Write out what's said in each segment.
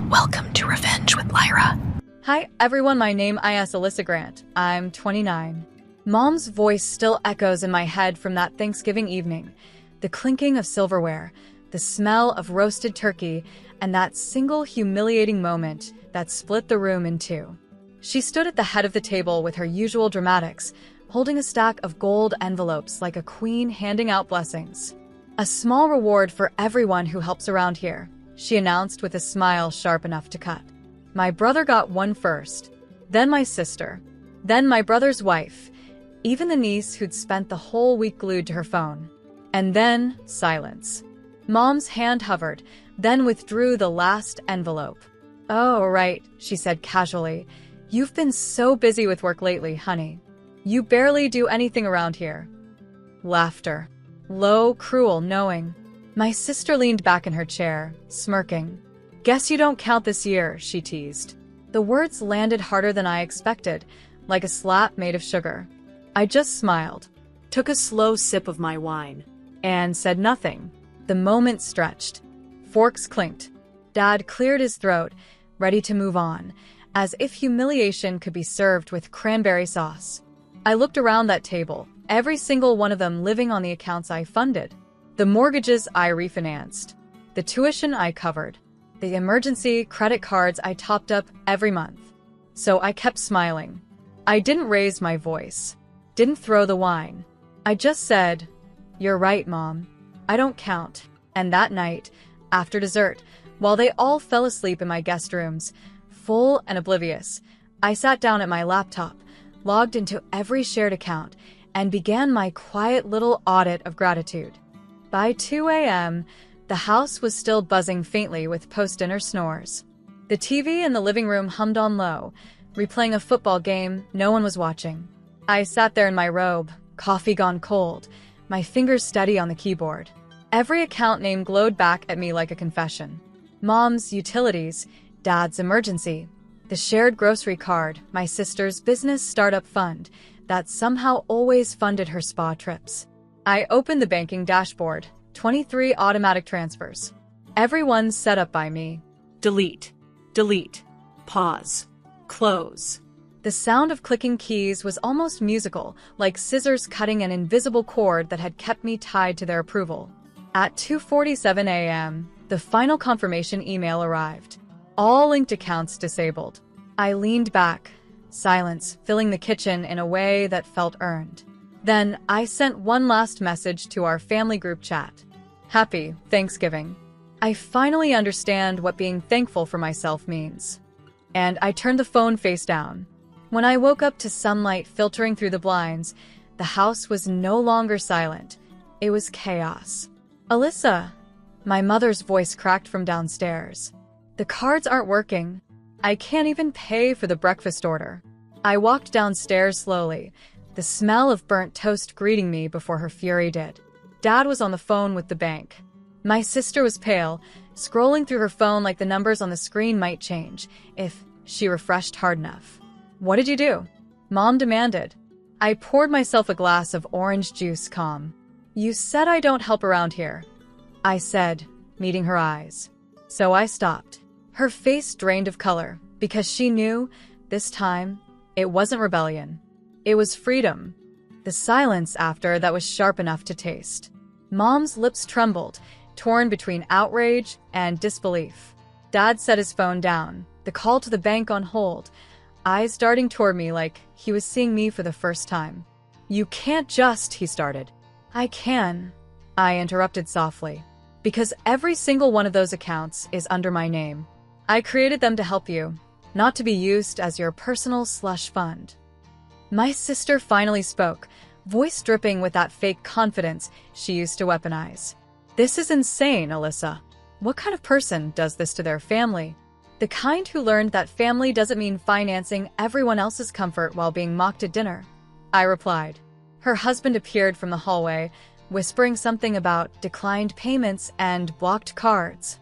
Welcome to Revenge with Lyra. Hi everyone, my name is Alyssa Grant. I'm 29. Mom's voice still echoes in my head from that Thanksgiving evening. The clinking of silverware, the smell of roasted turkey, and that single humiliating moment that split the room in two. She stood at the head of the table with her usual dramatics, holding a stack of gold envelopes like a queen handing out blessings. A small reward for everyone who helps around here, she announced with a smile sharp enough to cut. My brother got one first, then my sister, then my brother's wife, even the niece who'd spent the whole week glued to her phone. And then silence. Mom's hand hovered, then withdrew the last envelope. "Oh, right," she said casually. "You've been so busy with work lately, honey. You barely do anything around here." Laughter. Low, cruel, knowing. My sister leaned back in her chair, smirking. "Guess you don't count this year," she teased. The words landed harder than I expected, like a slap made of sugar. I just smiled, took a slow sip of my wine, and said nothing. The moment stretched. Forks clinked. Dad cleared his throat, ready to move on, as if humiliation could be served with cranberry sauce. I looked around that table, every single one of them living on the accounts I funded. The mortgages I refinanced, the tuition I covered, the emergency credit cards I topped up every month. So I kept smiling. I didn't raise my voice, didn't throw the wine. I just said, "You're right, Mom. I don't count." And that night, after dessert, while they all fell asleep in my guest rooms, full and oblivious, I sat down at my laptop, logged into every shared account, and began my quiet little audit of gratitude. By 2 a.m., the house was still buzzing faintly with post-dinner snores. The TV in the living room hummed on low, replaying a football game no one was watching. I sat there in my robe, coffee gone cold, my fingers steady on the keyboard. Every account name glowed back at me like a confession. Mom's utilities, Dad's emergency, the shared grocery card, my sister's business startup fund that somehow always funded her spa trips. I opened the banking dashboard, 23 automatic transfers. Everyone set up by me. Delete, delete, pause, close. The sound of clicking keys was almost musical, like scissors cutting an invisible cord that had kept me tied to their approval. At 2:47 a.m., the final confirmation email arrived. All linked accounts disabled. I leaned back, silence filling the kitchen in a way that felt earned. Then I sent one last message to our family group chat. "Happy Thanksgiving. I finally understand what being thankful for myself means." And I turned the phone face down. When I woke up to sunlight filtering through the blinds, the house was no longer silent. It was chaos. "Alyssa," my mother's voice cracked from downstairs. "The cards aren't working. I can't even pay for the breakfast order." I walked downstairs slowly, the smell of burnt toast greeting me before her fury did. Dad was on the phone with the bank. My sister was pale, scrolling through her phone like the numbers on the screen might change if she refreshed hard enough. "What did you do?" Mom demanded. I poured myself a glass of orange juice calm. "You said I don't help around here," I said, meeting her eyes. So I stopped. Her face drained of color because she knew, this time, it wasn't rebellion. It was freedom. The silence after that was sharp enough to taste. Mom's lips trembled, torn between outrage and disbelief. Dad set his phone down, the call to the bank on hold, eyes darting toward me like he was seeing me for the first time. "You can't just," he started. "I can," I interrupted softly, "because every single one of those accounts is under my name. I created them to help you, not to be used as your personal slush fund." My sister finally spoke, voice dripping with that fake confidence she used to weaponize. "This is insane, Alyssa. What kind of person does this to their family? The kind who learned that family doesn't mean financing everyone else's comfort while being mocked at dinner," I replied. Her husband appeared from the hallway, whispering something about declined payments and blocked cards.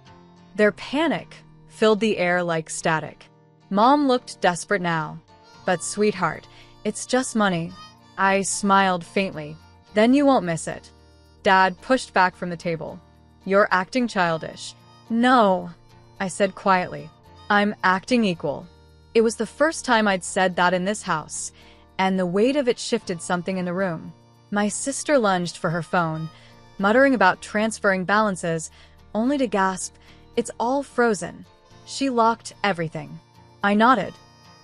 Their panic filled the air like static. Mom looked desperate now. "But sweetheart, it's just money." I smiled faintly. "Then you won't miss it." Dad pushed back from the table. "You're acting childish." "No," I said quietly. I'm acting equal. It was the first time I'd said that in this house, and the weight of it shifted something in the room. My sister lunged for her phone, muttering about transferring balances, only to gasp, "It's all frozen." She locked everything. I nodded.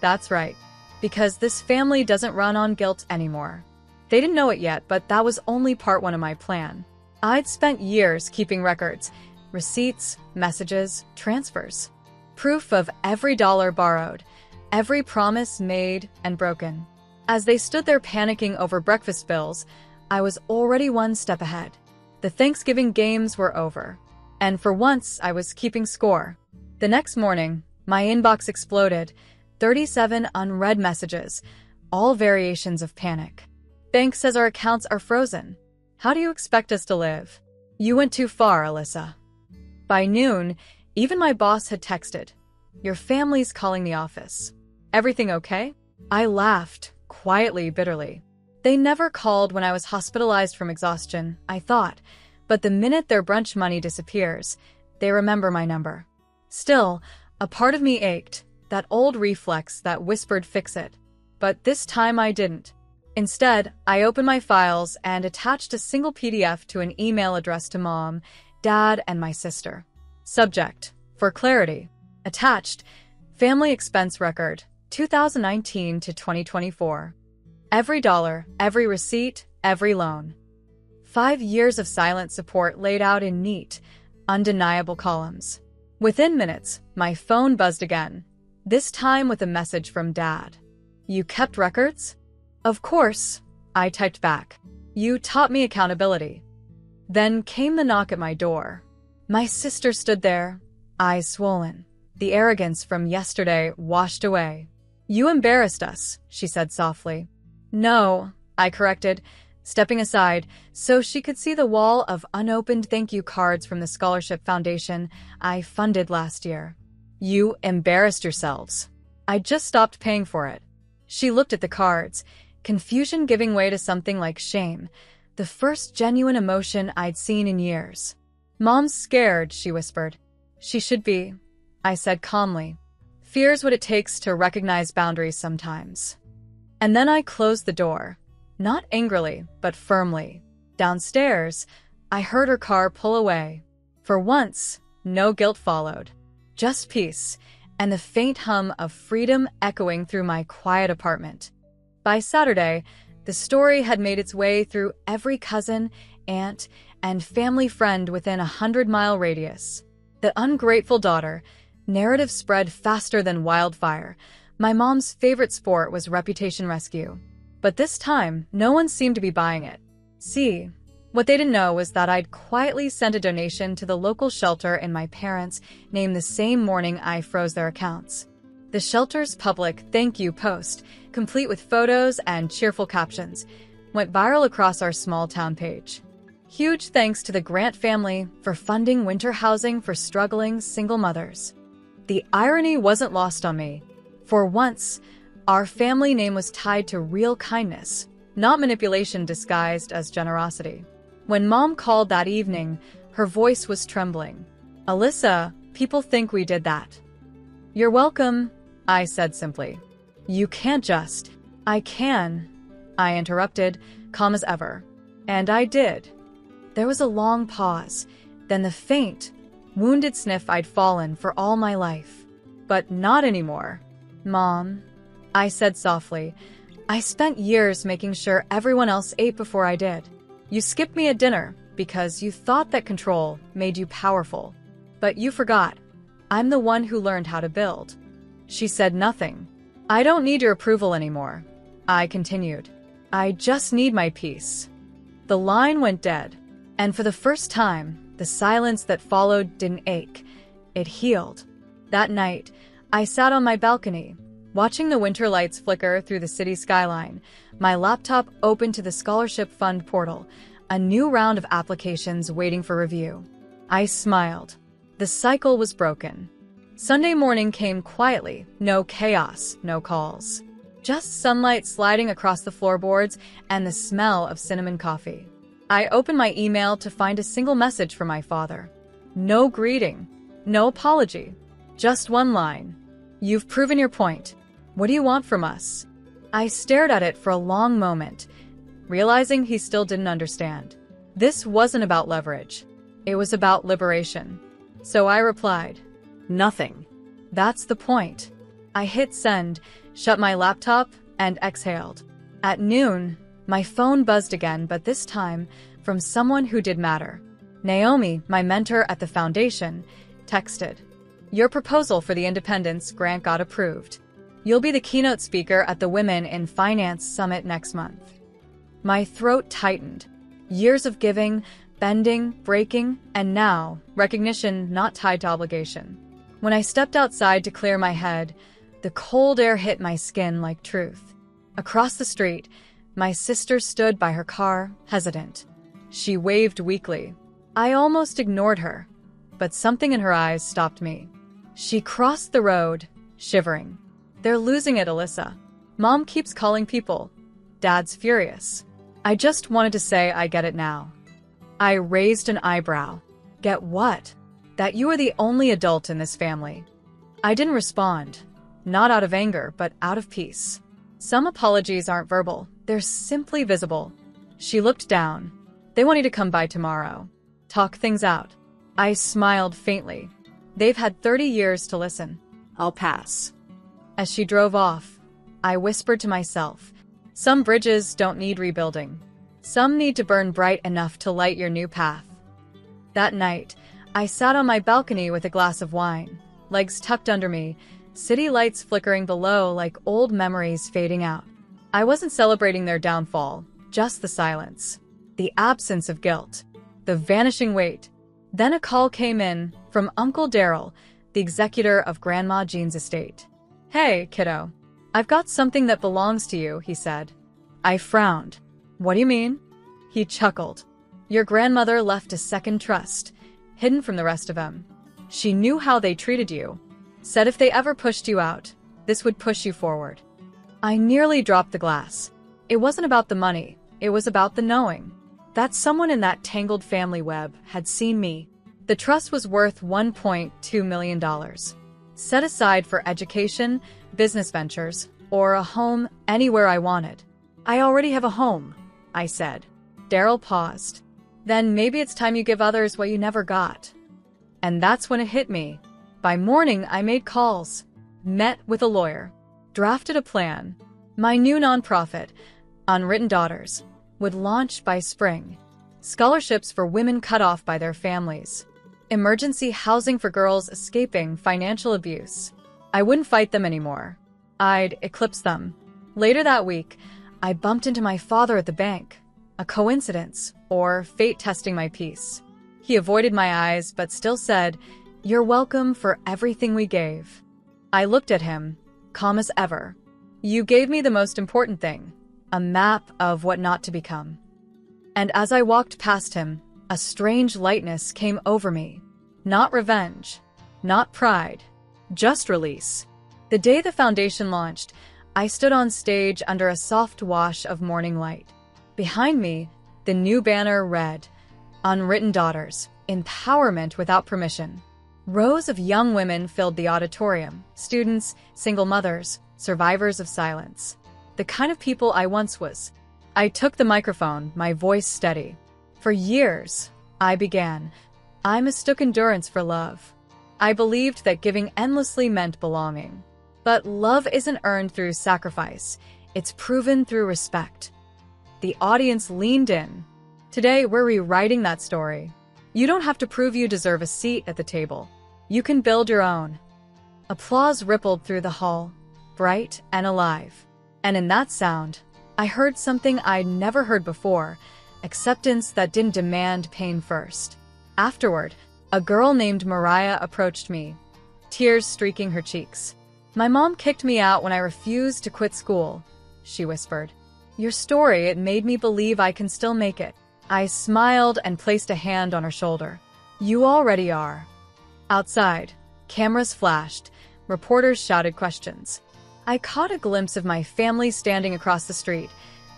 That's right, because this family doesn't run on guilt anymore. They didn't know it yet, but that was only part one of my plan. I'd spent years keeping records, receipts, messages, transfers. Proof of every dollar borrowed, every promise made and broken. As they stood there panicking over breakfast bills, I was already one step ahead. The Thanksgiving games were over, and for once I was keeping score. The next morning, my inbox exploded, 37 unread messages, all variations of panic. Bank says our accounts are frozen. How do you expect us to live? You went too far, Alyssa. By noon, even my boss had texted, "Your family's calling the office. Everything okay?" I laughed, quietly, bitterly. They never called when I was hospitalized from exhaustion, I thought, but the minute their brunch money disappears, they remember my number. Still, a part of me ached, that old reflex that whispered fix it. But this time I didn't. Instead, I opened my files and attached a single PDF to an email addressed to Mom, Dad, and my sister. Subject, for clarity. Attached, family expense record, 2019 to 2024. Every dollar, every receipt, every loan. 5 years of silent support laid out in neat, undeniable columns. Within minutes, my phone buzzed again, this time with a message from Dad. "You kept records?" "Of course," I typed back. "You taught me accountability." Then came the knock at my door. My sister stood there, eyes swollen, the arrogance from yesterday washed away. "You embarrassed us," she said softly. "No," I corrected, stepping aside so she could see the wall of unopened thank you cards from the Scholarship Foundation I funded last year. "You embarrassed yourselves. I just stopped paying for it." She looked at the cards, confusion giving way to something like shame, the first genuine emotion I'd seen in years. "Mom's scared," she whispered. "She should be," I said calmly. Fear's what it takes to recognize boundaries sometimes. And then I closed the door, not angrily, but firmly. Downstairs, I heard her car pull away. For once, no guilt followed, just peace and the faint hum of freedom echoing through my quiet apartment. By Saturday, the story had made its way through every cousin, aunt, and family friend within a 100-mile radius. The ungrateful daughter, narrative spread faster than wildfire. My mom's favorite sport was reputation rescue. But this time, no one seemed to be buying it. See, what they didn't know was that I'd quietly sent a donation to the local shelter in my parents' name the same morning I froze their accounts. The shelter's public thank you post, complete with photos and cheerful captions, went viral across our small town page. Huge thanks to the Grant family for funding winter housing for struggling single mothers. The irony wasn't lost on me. For once, our family name was tied to real kindness, not manipulation disguised as generosity. When Mom called that evening, her voice was trembling. "Alyssa, people think we did that." "You're welcome," I said simply. "You can't just." "I can," I interrupted, calm as ever. And I did. There was a long pause, then the faint, wounded sniff I'd fallen for all my life. "But not anymore." "Mom," I said softly, "I spent years making sure everyone else ate before I did. You skipped me at dinner because you thought that control made you powerful. But you forgot. I'm the one who learned how to build." She said nothing. "I don't need your approval anymore," I continued. "I just need my peace." The line went dead, and for the first time, the silence that followed didn't ache. It healed. That night, I sat on my balcony, watching the winter lights flicker through the city skyline, my laptop open to the Scholarship Fund portal, a new round of applications waiting for review. I smiled. The cycle was broken. Sunday morning came quietly, no chaos, no calls. Just sunlight sliding across the floorboards and the smell of cinnamon coffee. I opened my email to find a single message from my father. No greeting, no apology, just one line. You've proven your point. What do you want from us? I stared at it for a long moment, realizing he still didn't understand. This wasn't about leverage. It was about liberation. So I replied, "Nothing." That's the point. I hit send, shut my laptop, and exhaled. At noon, my phone buzzed again, but this time from someone who did matter. Naomi, my mentor at the foundation, texted, "Your proposal for the Independence Grant got approved. You'll be the keynote speaker at the Women in Finance Summit next month." My throat tightened. Years of giving, bending, breaking, and now, recognition not tied to obligation. When I stepped outside to clear my head, the cold air hit my skin like truth. Across the street, my sister stood by her car, hesitant. She waved weakly. I almost ignored her, but something in her eyes stopped me. She crossed the road, shivering. "They're losing it, Alyssa. Mom keeps calling people. Dad's furious." I just wanted to say I get it now. I raised an eyebrow. Get what? That you are the only adult in this family. I didn't respond, not out of anger, but out of peace. Some apologies aren't verbal, they're simply visible. She looked down. "They want you to come by tomorrow. Talk things out." I smiled faintly. They've had 30 years to listen. I'll pass. As she drove off, I whispered to myself, some bridges don't need rebuilding. Some need to burn bright enough to light your new path. That night, I sat on my balcony with a glass of wine, legs tucked under me, city lights flickering below like old memories fading out. I wasn't celebrating their downfall, just the silence, the absence of guilt, the vanishing weight. Then a call came in from Uncle Daryl, the executor of Grandma Jean's estate. "Hey, kiddo. I've got something that belongs to you," he said. I frowned. "What do you mean?" He chuckled. "Your grandmother left a second trust, hidden from the rest of them. She knew how they treated you. Said if they ever pushed you out, this would push you forward." I nearly dropped the glass. It wasn't about the money, it was about the knowing. That someone in that tangled family web had seen me. The trust was worth $1.2 million. Set aside for education, business ventures, or a home anywhere I wanted. "I already have a home," I said. Daryl paused. "Then maybe it's time you give others what you never got." And that's when it hit me. By morning, I made calls, met with a lawyer, drafted a plan. My new nonprofit, Unwritten Daughters, would launch by spring. Scholarships for women cut off by their families. Emergency housing for girls escaping financial abuse. I wouldn't fight them anymore. I'd eclipse them. Later that week, I bumped into my father at the bank. A coincidence, or fate testing my peace. He avoided my eyes, but still said, "You're welcome for everything we gave." I looked at him, calm as ever. "You gave me the most important thing, a map of what not to become." And as I walked past him, a strange lightness came over me. Not revenge, not pride, just release. The day the foundation launched, I stood on stage under a soft wash of morning light. Behind me, the new banner read, "Unwritten Daughters, Empowerment Without Permission." Rows of young women filled the auditorium, students, single mothers, survivors of silence. The kind of people I once was. I took the microphone, my voice steady. "For years, I began. I mistook endurance for love. I believed that giving endlessly meant belonging. But love isn't earned through sacrifice. It's proven through respect." The audience leaned in. Today, we're rewriting that story. You don't have to prove you deserve a seat at the table. You can build your own. Applause rippled through the hall, bright and alive. And in that sound, I heard something I'd never heard before, acceptance that didn't demand pain first. Afterward, a girl named Mariah approached me, tears streaking her cheeks. "My mom kicked me out when I refused to quit school," she whispered. "Your story, it made me believe I can still make it." I smiled and placed a hand on her shoulder. "You already are." Outside, cameras flashed, reporters shouted questions. I caught a glimpse of my family standing across the street,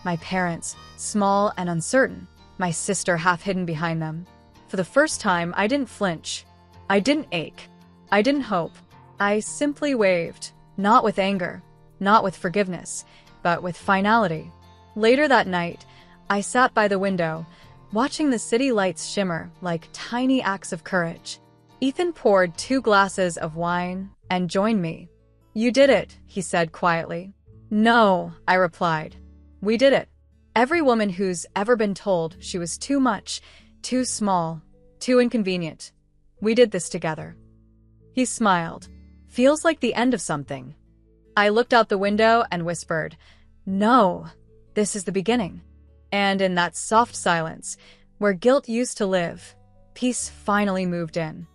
my parents, small and uncertain, my sister half hidden behind them. For the first time, I didn't flinch. I didn't ache. I didn't hope. I simply waved, Not with anger, not with forgiveness, but with finality. Later that night, I sat by the window, watching the city lights shimmer like tiny acts of courage. Ethan poured 2 glasses of wine and joined me. "You did it," he said quietly. "No," I replied. "We did it. Every woman who's ever been told she was too much, too small, too inconvenient. We did this together." He smiled. "Feels like the end of something." I looked out the window and whispered, "No, this is the beginning." And in that soft silence, where guilt used to live, peace finally moved in.